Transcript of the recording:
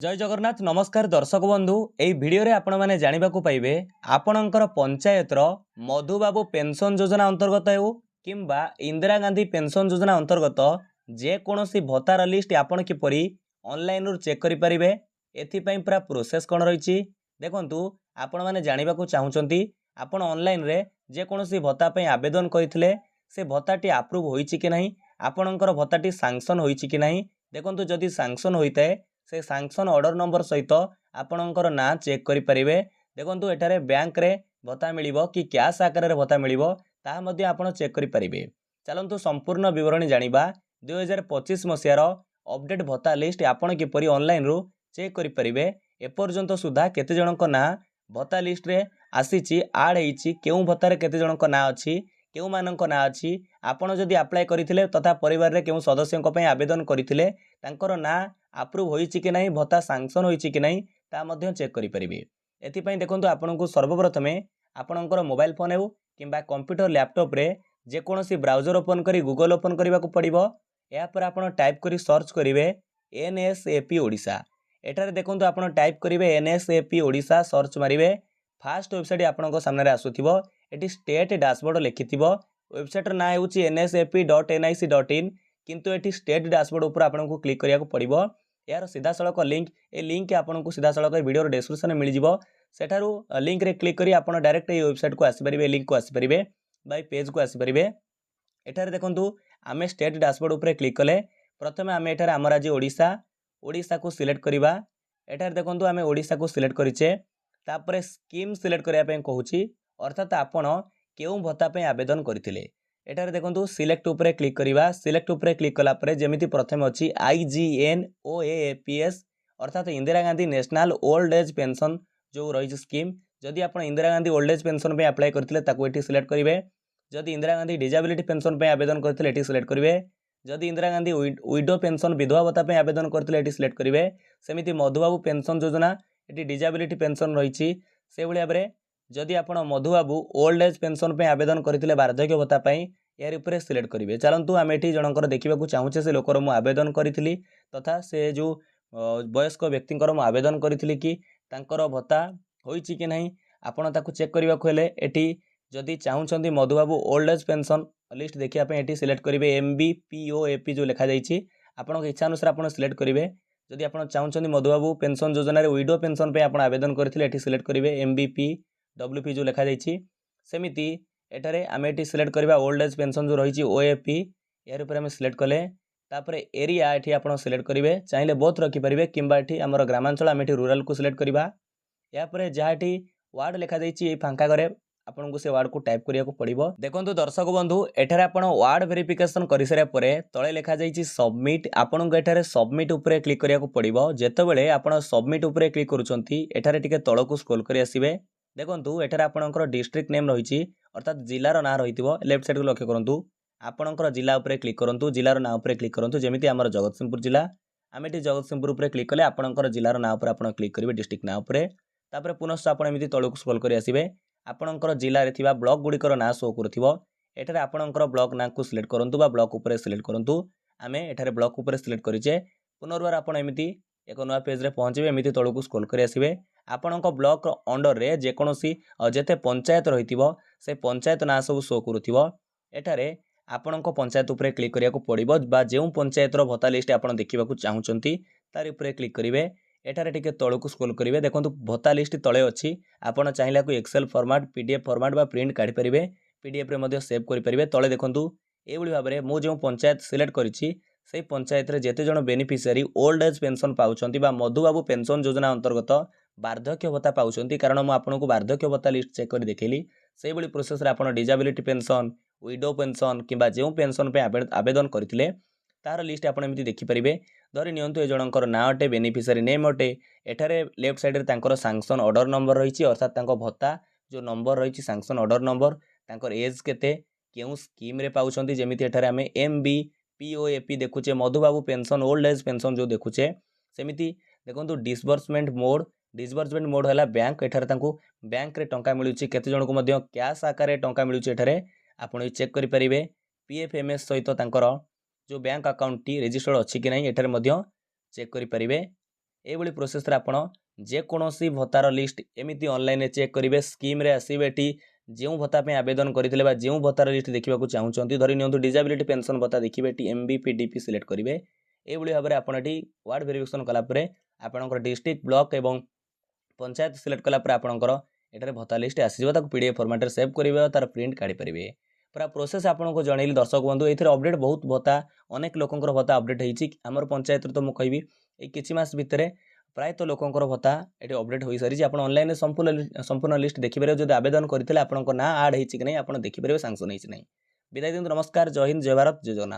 जय जगन्नाथ नमस्कार दर्शक बंधु एई भिडियो रे आपण माने जानिबा को पाइबे आपणकर पंचायत रो मधुबाबू पेंशन योजना अंतर्गत हेउ किंबा इंदिरा गांधी पेंशन योजना अंतर्गत जे कोनोसी भत्तार लिस्ट आपण किपरि ऑनलाइन रु चेक करि परिबे एथि पई पूरा प्रोसेस कोन रहिछि देखंतु आपण माने जानिबा को चाहुचंती आपण ऑनलाइन रे जे कोनोसी भत्ता पई आवेदन करिथिले से भत्ताटी अप्रूव होईछि कि नाही आपणकर भत्ताटी सैंक्शन होईछि कि नाही देखंतु जदि सैंक्शन होइताए से सैंक्शन ऑर्डर नंबर सहित आपणकर ना चेक करि परिबे देखंतु एठारे बैंक रे भत्ता मिलिबो कि कैश आकार रे भत्ता मिलिबो ताहा मध्ये आपण चेक करि परिबे चलंतु संपूर्ण विवरणी जानिबा 2025 मसियार अपडेट भत्ता लिस्ट आपण किपरि ऑनलाइन रु चेक करि परिबे एपर्यंत सुधा केते जनक ना भत्ता लिस्ट रे आसीची आड हेची केउ भत्ता रे केते जनक ना अछि केउ मानक ना अछि आपण जदि अप्लाई करिथिले तथा परिवार रे केउ सदस्यक पई आवेदन करिथिले तांकर ना अप्रूव होईछि कि नहीं भत्ता सैंक्शन होईछि कि नहीं ता मध्य चेक करि परिबे एथि पई देखंतु आपनकु सर्वप्रथमे आपनकर मोबाइल फोन हेउ किंबा कंप्यूटर लैपटॉप रे जे कोनोसी ब्राउजर ओपन करी गूगल ओपन करबा को पड़िबो या पर आपण टाइप करी सर्च करिवे एनएसएपी ओडिसा एटारे देखंतु आपण टाइप करिवे एनएसएपी ओडिसा सर्च मारिवे फास्ट वेबसाइट आपनक सामने रे आसुथिबो एटी स्टेट डैशबोर्ड लिखिथिबो वेबसाइट र ना हेउची nsap.nic.in किंतु एटी स्टेट डैशबोर्ड ऊपर आपनको क्लिक करिया को पड़िबो यार सीधा सड़क लिंक ए लिंक आपनको सीधा सड़क वीडियो डिस्क्रिप्शन में मिल जिवो सेठारु लिंक रे क्लिक करी आपण डायरेक्ट ए वेबसाइट को आसी परिबे लिंक को आसी परिबे बाय पेज को आसी परिबे एठारे देखंतु आमे स्टेट डैशबोर्ड ऊपर क्लिक कले प्रथमे आमे एठारे हमर राज्य ओडिसा ओडिसा को सिलेक्ट करिबा एठारे देखंतु आमे ओडिसा को सिलेक्ट करिचे तापरे स्कीम सिलेक्ट करिया पे कहूची अर्थात आपण केउ भत्ता पे आवेदन करथिले एटारे देखंतु सिलेक्ट ऊपर क्लिक करिबा सिलेक्ट ऊपर क्लिक कला परे जेमिति प्रथम अछि IGNOAAPS अर्थात Indira Gandhi national old age pension जो रही स्कीम जदि आपण Indira Gandhi old age pension पे अप्लाई करथिले ताको एठी सिलेक्ट करिवे जदि इंदिरा गांधी डिसेबिलिटी पेंशन पे आवेदन करथिले एठी सिलेक्ट करिवे जदि इंदिरा गांधी विडो पेंशन विधवा भत्ता पे आवेदन करथिले एठी सिलेक्ट करिवे सेमिति मधुबाबू पेंशन योजना एठी डिसेबिलिटी पेंशन रहिछि से भलिया बरे जदि आपण मधुबाबू ओल्ड एज पेंशन पे आवेदन करथिले वार्धक्य भत्ता पई यार ऊपर सिलेक्ट करिवे चलंतु आमे एठी जनकर देखिबा को चाहूचे से लोकर मु आवेदन करिथिली तथा से जो वयस्क व्यक्तिकर मु आवेदन करिथिली कि तांकर भत्ता होईछि कि नहीं आपण ताकू चेक करबा को हेले एठी जदि चाहूचंती Madhubabu old age pension list देखिया पे एठी सिलेक्ट करिवे MBPOAP जो लिखा जाईछि आपण इच्छा अनुसार आपण सिलेक्ट करिवे जदि आपण चाहूचंती मधुबाबू पेंशन योजना रे विडो पेंशन पे आपण आवेदन करथिले एठी सिलेक्ट करिवे MBPWP जो लिखा जाईछि सेमिति एटारे आमे एठी सिलेक्ट करबा ओल्ड एज पेंशन जो रही OAP यार ऊपर आमे सिलेक्ट कले तापरे एरिया एठी आपण सिलेक्ट करिवे चाहिले बोथ रखि परिवे किंबा एठी हमर ग्रामांचल आमे एठी रूरल को सिलेक्ट करबा या परे जहा एठी वार्ड लिखा जाईछि ए फांका करे आपन को से वार्ड को टाइप करिया को पड़िबो देखंतु दर्शक बंधु एठारे आपण वार्ड वेरिफिकेशन करि सरे परे तळे लिखा जाईछि सबमिट आपन को एठारे सबमिट ऊपर क्लिक करिया को पड़िबो जेतेबेले आपण सबमिट ऊपर क्लिक करूचंती एठारे टिके तळको स्क्रॉल करि आसीबे देखंतु एठारे आपनकर डिस्ट्रिक्ट नेम रहिछि अर्थात जिल्लार ना रहिथिबो लेफ्ट साइड को लक्ष्य करंतु आपनकर जिल्ला ऊपर क्लिक करंतु जिल्लार ना ऊपर क्लिक करंतु जेमिति हमर जगतसिंहपुर जिल्ला आमेटी जगतसिंहपुर ऊपर क्लिक कले आपनकर जिल्लार ना ऊपर आपण क्लिक करिवे डिस्ट्रिक्ट ना ऊपर तापर पुनश्च आपण एमिति तळको स्क्रॉल करि आसीबे आपनकर जिल्ला रे थिबा ब्लॉक गुडिकर ना शो करथिबो एठारे आपनकर ब्लॉक ना को सिलेक्ट करंतु बा ब्लॉक ऊपर सिलेक्ट करंतु आमे एठारे ब्लॉक ऊपर सिलेक्ट करिचे पुनर्बार आपण एमिति एक नया पेज रे पहुंचबे एमिति तळको स्क्रॉल करि आसीबे आपनक ब्लॉक अंडर रे जे कोनोसी जेते पंचायत रहिथिबो से पंचायत ना सब शो करूथिबो एठारे आपनक पंचायत ऊपर क्लिक करिया को पड़िबो बा जेउ पंचायत रो भत्ता लिस्ट आपण देखिबा को चाहुचंती तार ऊपर क्लिक करिवे एठारे टिके तळको स्क्रॉल करिवे देखंतु भत्ता लिस्ट तळे अछि आपण चाहिला को एक्सेल फॉर्मेट पीडीएफ फॉर्मेट बा प्रिंट काढी परिवे पीडीएफ रे मध्ये सेव करि परिवे तळे देखंतु एबुली भाबरे मो जेउ पंचायत सिलेक्ट करिछि से पंचायत रे जेते जण बेनिफिशियरी ओल्ड एज पेंशन पाउचंती बा मधुबाबू पेंशन योजना अंतर्गत वार्धक्य भत्ता पाउचंती कारण मु आपनको वार्धक्य भत्ता लिस्ट चेक करि देखैली सेही बळी प्रोसेस रे आपण डिसेबिलिटी पेंशन विडो पेंशन किंबा जेउ पेंशन पे आवेदन करथिले तार लिस्ट आपण एमिति देखि परिबे धरि नियंतु ए जनकर ना अटे बेनिफिशियरी नेम अटे एठारे लेफ्ट साइड रे तांकर सैंक्शन ऑर्डर नंबर रहिछि अर्थात तांको भत्ता जो नंबर रहिछि सैंक्शन ऑर्डर नंबर तांकर एज केते केउ स्कीम रे पाउचंती जेमिति एठारे हमें MBPOAP देखुचे Madhubabu pension old age pension जो देखुचे सेमिति देखंतु डिसबर्समेंट मोड हला बैंक एठारे तांको बैंक रे टंका मिलुची केते जण को मध्ये कैश आकार रे टंका मिलुची एठारे आपण चेक करि परिबे PFMS सहित तांकर जो बैंक अकाउंट टी रजिस्टर्ड अछि कि नै एठारे मध्ये चेक करि परिबे ଏଇଭଳି ପ୍ରୋସେସରେ ଆପଣ ଯେକୌଣସି ଭତ୍ତାର ଲିଷ୍ଟ ଏମିତି ଅନଲାଇନରେ ଚେକ୍ କରିବେ। ସ୍କିମ୍ରେ ଆସିବେ, ଏଠି ଯେଉଁ ଭତ୍ତା ପାଇଁ ଆବେଦନ କରିଥିଲେ ବା ଯେଉଁ ଭତ୍ତାର ଲିଷ୍ଟ ଦେଖିବାକୁ ଚାହୁଁଛନ୍ତି, ଧରି ନିଅନ୍ତୁ ଡିଜାବିଲିଟି ପେନସନ୍ ଭତ୍ତା ଦେଖିବେ, ଏଠି MBPDP ସିଲେକ୍ଟ କରିବେ। ଏଇଭଳି ଭାବରେ ଆପଣ ଏଠି ୱାର୍ଡ ଭେରିଫିକେସନ୍ କଲା ପରେ ଆପଣଙ୍କର ଡିଷ୍ଟ୍ରିକ୍ଟ, ବ୍ଲକ ଏବଂ ପଞ୍ଚାୟତ ସିଲେକ୍ଟ କଲା ପରେ ଆପଣଙ୍କର ଏଠାରେ ଭତ୍ତା ଲିଷ୍ଟ ଆସିଯିବ। ତାକୁ PDF ଫର୍ମାଟରେ ସେଭ୍ କରିବେ, ତାର ପ୍ରିଣ୍ଟ କାଢ଼ିପାରିବେ। ପୁରା ପ୍ରୋସେସ୍ ଆପଣଙ୍କୁ ଜଣେଇଲି ଦର୍ଶକ ବନ୍ଧୁ। ଏଥିରେ ଅପଡେଟ୍ ବହୁତ ଭତ୍ତା, ଅନେକ ଲୋକଙ୍କର ଭତ୍ତା ଅପଡେଟ୍ ହେଇଛି। ଆମର ପଞ୍ଚାୟତରେ ତ ମୁଁ କହିବି ଏଇ କିଛି ମାସ ଭିତରେ ପ୍ରାୟତଃ ଲୋକଙ୍କର ଭତ୍ତା ଏଠି ଅପଡେଟ୍ ହୋଇସାରିଛି। ଆପଣ ଅନଲାଇନରେ ସମ୍ପୂର୍ଣ୍ଣ ଲିଷ୍ଟ ଦେଖିପାରିବେ। ଯଦି ଆବେଦନ କରିଥିଲେ ଆପଣଙ୍କ ନାଁ ଆଡ୍ ହେଇଛି କି ନାହିଁ ଆପଣ ଦେଖିପାରିବେ, ସାଂସନ୍ ହେଇଛି ନାହିଁ। ବିଦାୟ ଦିଅନ୍ତୁ, ନମସ୍କାର, ଜୟ ହିନ୍ଦ, ଜୟ ଭାରତ, ଜୟ ଜଗନ୍ନାଥ।